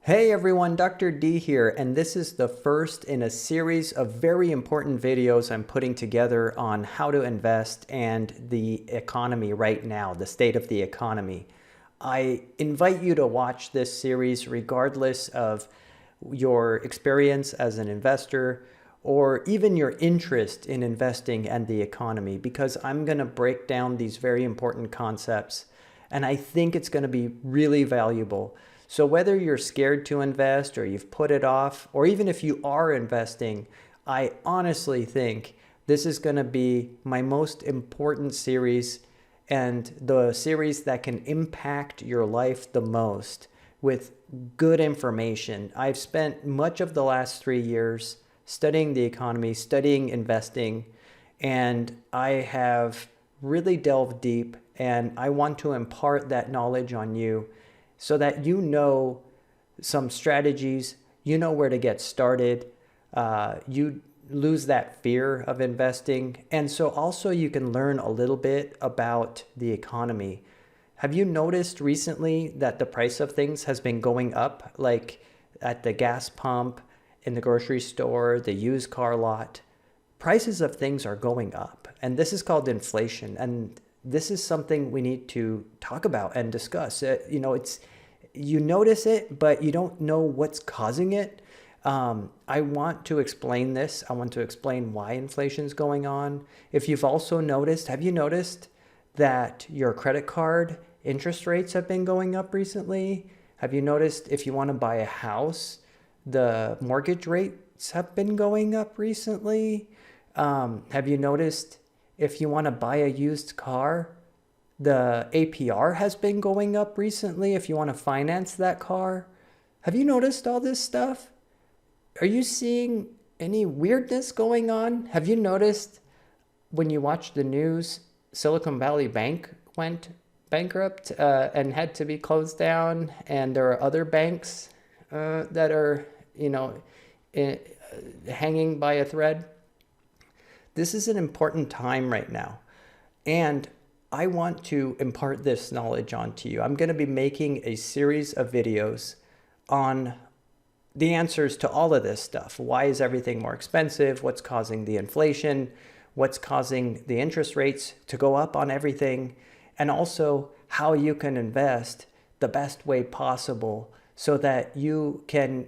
Hey everyone, Dr. D here, and this is the first in a series of very important videos I'm putting together on how to invest and the economy right now, the state of the economy. I invite you to watch this series regardless of your experience as an investor or even your interest in investing and the economy, because I'm going to break down these very important concepts and I think it's going to be really valuable. So whether you're scared to invest or you've put it off, or even if you are investing, I honestly think this is going to be my most important series and the series that can impact your life the most with good information. I've spent much of the last 3 years studying the economy, studying investing, and I have really delved deep, and I want to impart that knowledge on you so that you know some strategies, you know where to get started, you lose that fear of investing, and so also you can learn a little bit about the economy. Have you noticed recently that the price of things has been going up, like at the gas pump, in the grocery store, the used car lot? Prices of things are going up, and this is called inflation, and this is something we need to talk about and discuss. You notice it, but you don't know what's causing it. I want to explain this. I want to explain why inflation is going on. If you've also noticed, have you noticed that your credit card interest rates have been going up recently? Have you noticed if you want to buy a house, the mortgage rates have been going up recently? Have you noticed if you want to buy a used car, the APR has been going up recently if you want to finance that car? Have you noticed all this stuff? Are you seeing any weirdness going on? Have you noticed when you watch the news, Silicon Valley Bank went bankrupt and had to be closed down, and there are other banks that are, hanging by a thread? This is an important time right now, and I want to impart this knowledge onto you. I'm going to be making a series of videos on the answers to all of this stuff. Why is everything more expensive? What's causing the inflation? What's causing the interest rates to go up on everything? And also how you can invest the best way possible so that you can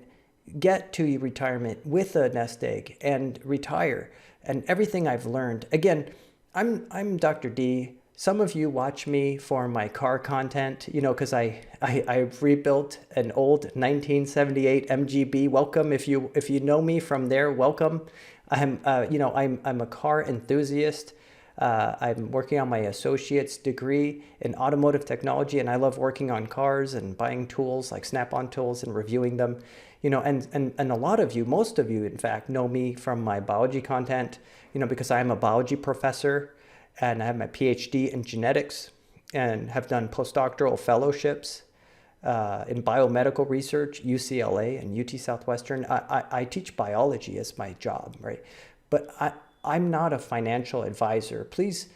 get to your retirement with a nest egg and retire. And everything I've learned. Again, I'm Dr. D. Some of you watch me for my car content, because I've rebuilt an old 1978 MGB. Welcome if you know me from there. Welcome. I'm a car enthusiast. I'm working on my associate's degree in automotive technology, and I love working on cars and buying tools like Snap-on tools and reviewing them. And a lot of you, most of you, in fact, know me from my biology content, because I'm a biology professor and I have my PhD in genetics and have done postdoctoral fellowships in biomedical research, UCLA and UT Southwestern. I teach biology as my job, right? But I'm not a financial advisor. Please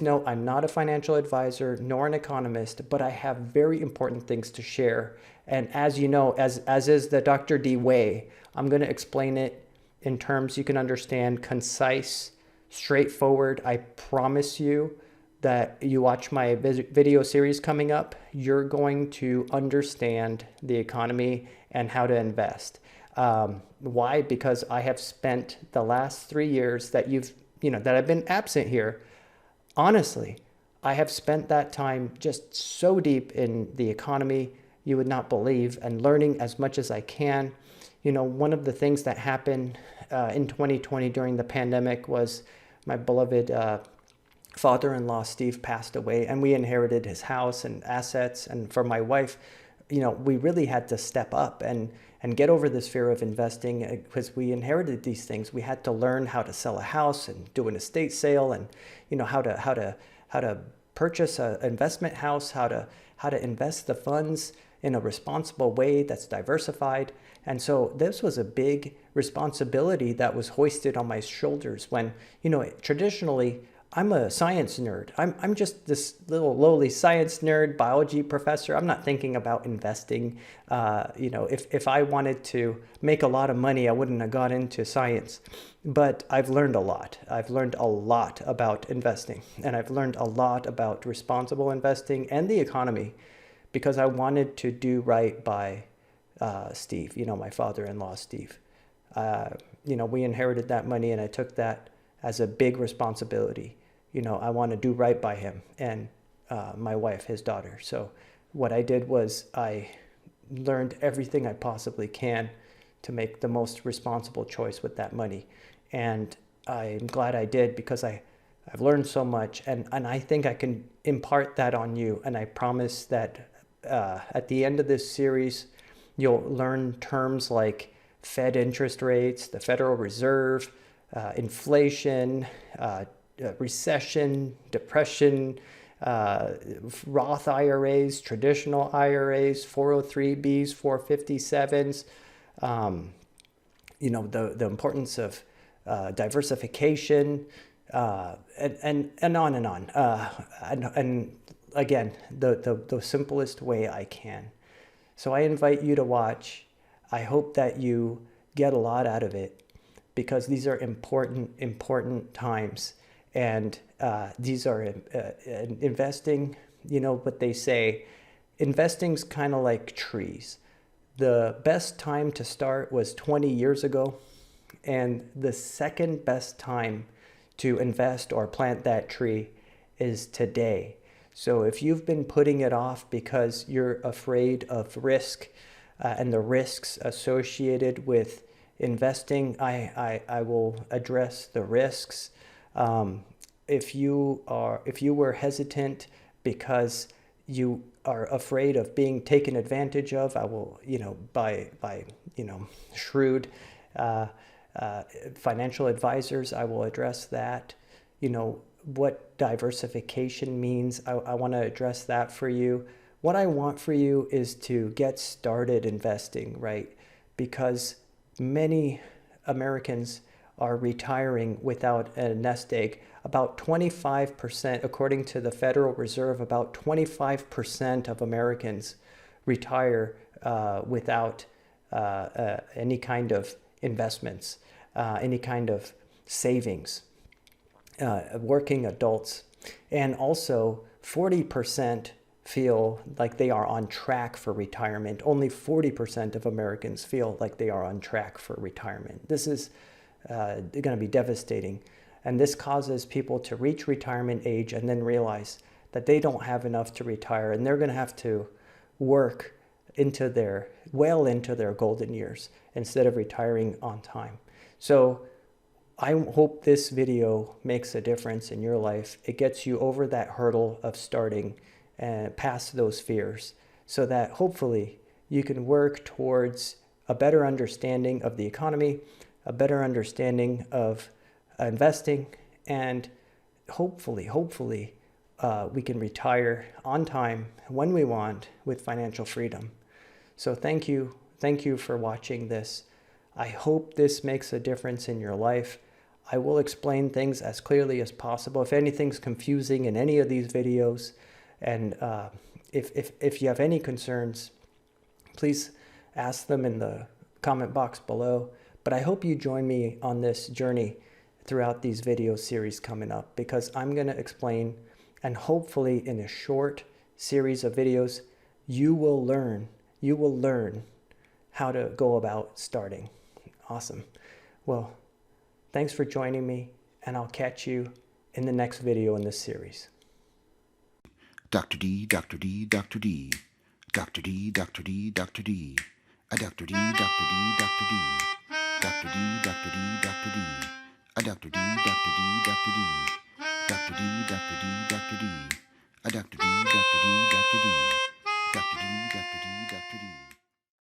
know I'm not a financial advisor nor an economist, but I have very important things to share. And as you know, as is the Dr. D way, I'm going to explain it in terms you can understand, concise, straightforward. I promise you that you watch my video series coming up, you're going to understand the economy and how to invest. Why? Because I have spent the last 3 years that that I've been absent here. Honestly, I have spent that time just so deep in the economy, you would not believe, and learning as much as I can. One of the things that happened in 2020 during the pandemic was my beloved father-in-law, Steve, passed away, and we inherited his house and assets. And for my wife, we really had to step up and get over this fear of investing because we inherited these things. We had to learn how to sell a house and do an estate sale, and how to purchase an investment house, how to invest the funds in a responsible way that's diversified. And so this was a big responsibility that was hoisted on my shoulders when, traditionally I'm a science nerd. I'm just this little lowly science nerd, biology professor. I'm not thinking about investing. If I wanted to make a lot of money, I wouldn't have got into science. But I've learned a lot. I've learned a lot about investing, and I've learned a lot about responsible investing and the economy because I wanted to do right by Steve, my father-in-law, Steve. We inherited that money, and I took that as a big responsibility. I want to do right by him and my wife, his daughter. So what I did was I learned everything I possibly can to make the most responsible choice with that money. And I'm glad I did because I've learned so much, and I think I can impart that on you. And I promise that at the end of this series, you'll learn terms like Fed interest rates, the Federal Reserve, inflation, recession, depression, Roth IRAs, traditional IRAs, 403Bs, 457s, the importance of diversification, and on and on. And again, the simplest way I can. So I invite you to watch. I hope that you get a lot out of it because these are important times. And these are investing, what they say, investing's kind of like trees. The best time to start was 20 years ago. And the second best time to invest or plant that tree is today. So if you've been putting it off because you're afraid of risk and the risks associated with investing, I will address the risks. If you were hesitant because you are afraid of being taken advantage of, I will, by shrewd financial advisors, I will address that. What diversification means, I want to address that for you. What I want for you is to get started investing, right? Because many Americans are retiring without a nest egg. About 25%, according to the Federal Reserve, about 25% of Americans retire without any kind of investments, any kind of savings, working adults. And also 40% feel like they are on track for retirement. Only 40% of Americans feel like they are on track for retirement. This is going to be devastating. And this causes people to reach retirement age and then realize that they don't have enough to retire, and they're going to have to work well into their golden years instead of retiring on time. So I hope this video makes a difference in your life. It gets you over that hurdle of starting and past those fears so that hopefully you can work towards a better understanding of the economy, a better understanding of investing, and hopefully we can retire on time when we want with financial freedom. So thank you for watching this. I hope this makes a difference in your life. I will explain things as clearly as possible. If anything's confusing in any of these videos, and if you have any concerns, please ask them in the comment box below. But I hope you join me on this journey throughout these video series coming up, because I'm going to explain, and hopefully in a short series of videos, you will learn how to go about starting. Awesome. Well, thanks for joining me, and I'll catch you in the next video in this series. Dr. D, Dr. D, Dr. D, Dr. D, Dr. D, Dr. D, a Dr. D, Dr. D, Dr. D, Dr. D, Dr. D, Dr. D, a Dr. D, Dr. D, Dr. D, Dr. D, Dr. D, Dr. D, a Dr. D, Dr. D, Dr. D.